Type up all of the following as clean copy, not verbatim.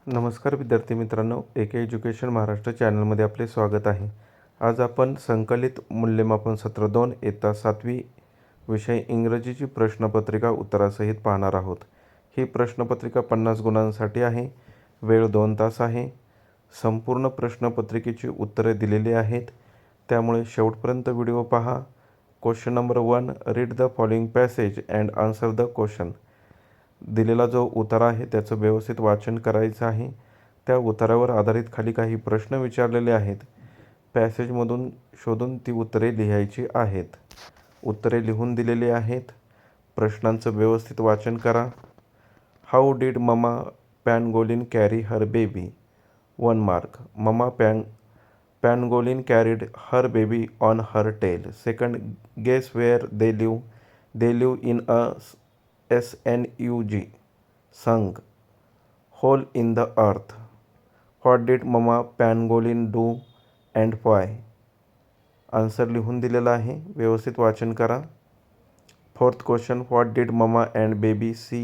नमस्कार विद्यार्थी मित्रांनो, एके एज्युकेशन महाराष्ट्र चॅनलमध्ये आपले स्वागत आहे. आज आपण संकलित मूल्यमापन सत्र 2 इयत्ता 7वी विषय इंग्रजीची प्रश्नपत्रिका उत्तरासहित पाहणार आहोत. ही प्रश्नपत्रिका 50 गुणांसाठी आहे. वेळ 2 तास आहे. संपूर्ण प्रश्नपत्रिकेची उत्तरे दिलेली आहेत, त्यामुळे शेवटपर्यंत व्हिडिओ पहा. Question number 1, read the following passage and answer the question. दिलेला जो उतारा आहे त्याचं व्यवस्थित वाचन करायचं आहे. त्या उतारावर आधारित खाली काही प्रश्न विचारलेले आहेत. पॅसेजमधून शोधून ती उत्तरे लिहायची आहेत. उत्तरे लिहून दिलेली आहेत. प्रश्नांचं व्यवस्थित वाचन करा. How did mama pangolin carry her baby? 1 mark. Mama pangolin carried her baby on her tail. Second, guess where they live. They live in a SNUG, sung, hole in the earth. What did Mama Pangolin do and why? Answer लिहून दिलेला आहे, व्यवस्थित वाचन करा. Fourth question, what did mama and baby see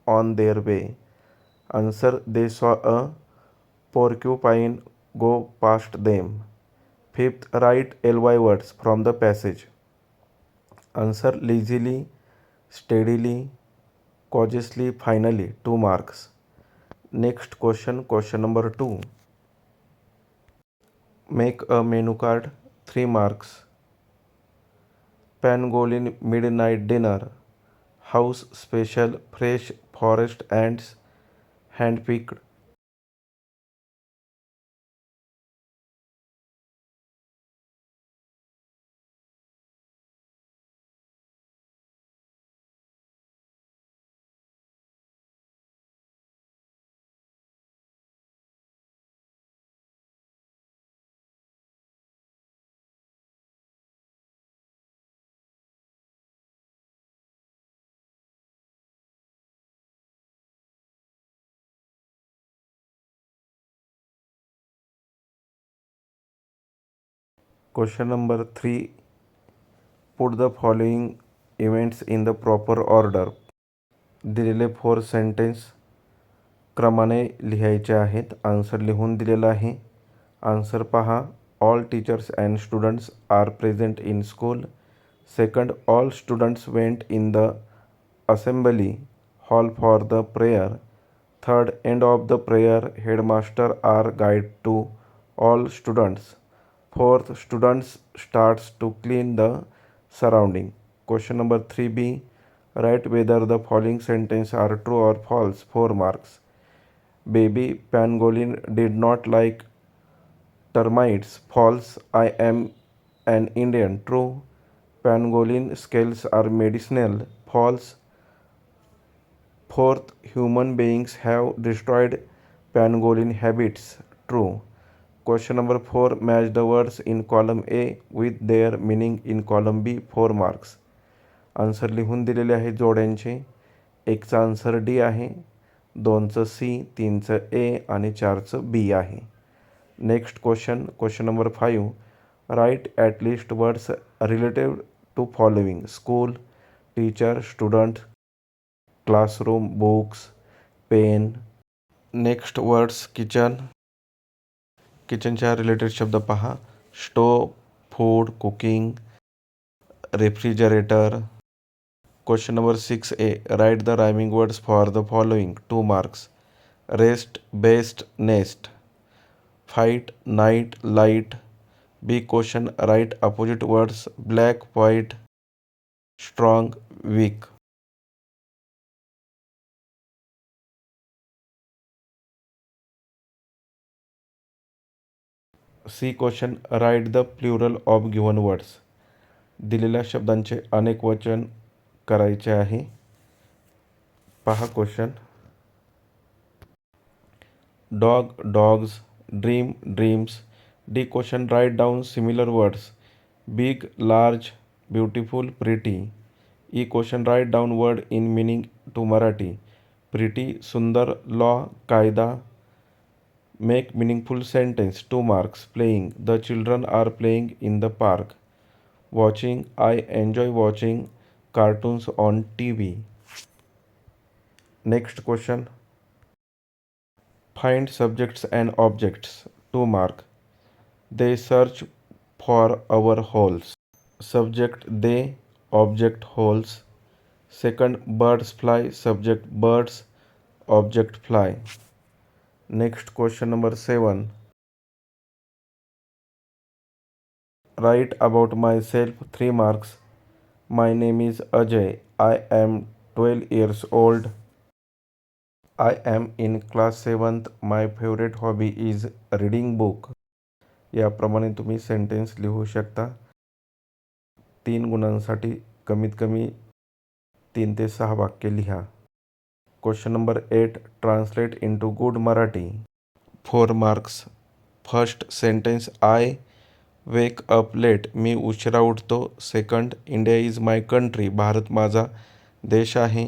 on their way? Answer, they saw a porcupine go past them. Fifth, write LY words from the passage. Answer, lazily, steadily, cautiously, finally. 2 marks. Next question, question number 2. Make a menu card. 3 marks. Pangolin midnight dinner. House special, fresh forest ants, handpicked. Question number 3. Put the following events in the proper order. दिलेले 4 sentence क्रमाने लिहायचे आहेत. Answer लिहून दिलेला आहे. Answer पहा. All teachers and students are present in school. Second, all students went in the assembly hall for the prayer. Third, end of the prayer headmaster are guide to all students. Fourth, students starts to clean the surrounding. Question number 3B, write whether the following sentence are true or false. 4 marks. Baby pangolin did not like termites. False. I am an Indian. True. Pangolin scales are medicinal. False. Fourth, human beings have destroyed pangolin habits. True. Question number 4, match the words in column A with their meaning in column B. 4 marks. Answer लिहून दिलेले आहे जोड्यांचे. 1चा answer D आहे, 2चं C, 3चं A आणि 4चं B आहे. Next question, question number 5. Write at least words related to following. School, teacher, student, classroom, books, pen. Next words, kitchen. किचनच्या related शब्द पहा. Stove, food, cooking, refrigerator. Question number 6A, write the rhyming words for the following. 2 marks. Rest, best, nest. Fight, night, light. B question, write opposite words. Black, white, strong, weak. C question, write the plural of given words. दिलेल्या शब्दांचे अनेक वचन करायचे आहे. पहा question. Dog, dogs. Dream, dreams. D question, write down similar words. Big, large, beautiful, pretty. E question, write down word in meaning to Marathi. Pretty, सुंदर, law, कायदा. Make meaningful sentence. 2 marks. Playing, the children are playing in the park. Watching, I enjoy watching cartoons on TV. Next question. Find subjects and objects. 2 mark. They search for our holes. Subject they, object holes. Second, birds fly. Subject birds, object fly. Next question number 7. Write about myself. 3 marks. My name is Ajay. I am 12 years old. I am in class 7th. My favorite hobby is reading book. याप्रमाणे तुम्ही sentence लिहू शकता. 3 गुणांसाठी कमीत कमी 3 ते 6 वाक्य लिहा. Question number 8. Translate into good Marathi. 4 marks. First sentence I wake up late. मी उशिरा उठतो. Second, India is my country. Bharat माझा देश आहे.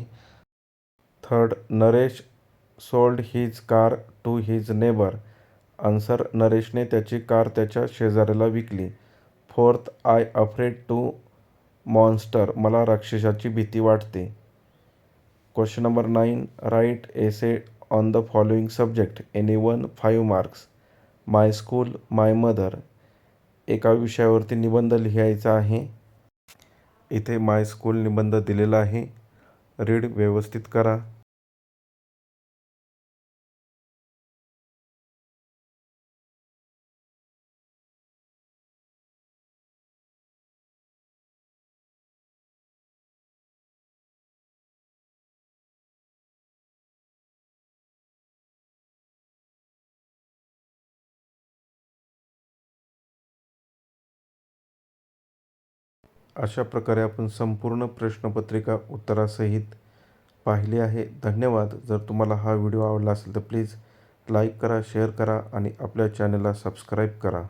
Third, Naresh sold his car to his neighbour. Answer, नरेशने त्याची कार त्याच्या शेजाऱ्याला विकली. Fourth, I afraid to monster. मला राक्षसाची भीती वाटते. Question number 9. Write essay on the following subject. Anyone. 5 marks. My school, my mother. एका विषयावरती निबंध लिहायचा आहे. इथे माय स्कूल निबंध दिलेला आहे. रीड व्यवस्थित करा. अशा प्रकारे आपण संपूर्ण प्रश्नपत्रिका उत्तरासहित पाहिली आहे. धन्यवाद. जर तुम्हाला हा व्हिडिओ आवडला असेल तर प्लीज लाईक करा, शेअर करा आणि आपल्या चॅनलला सबस्क्राईब करा.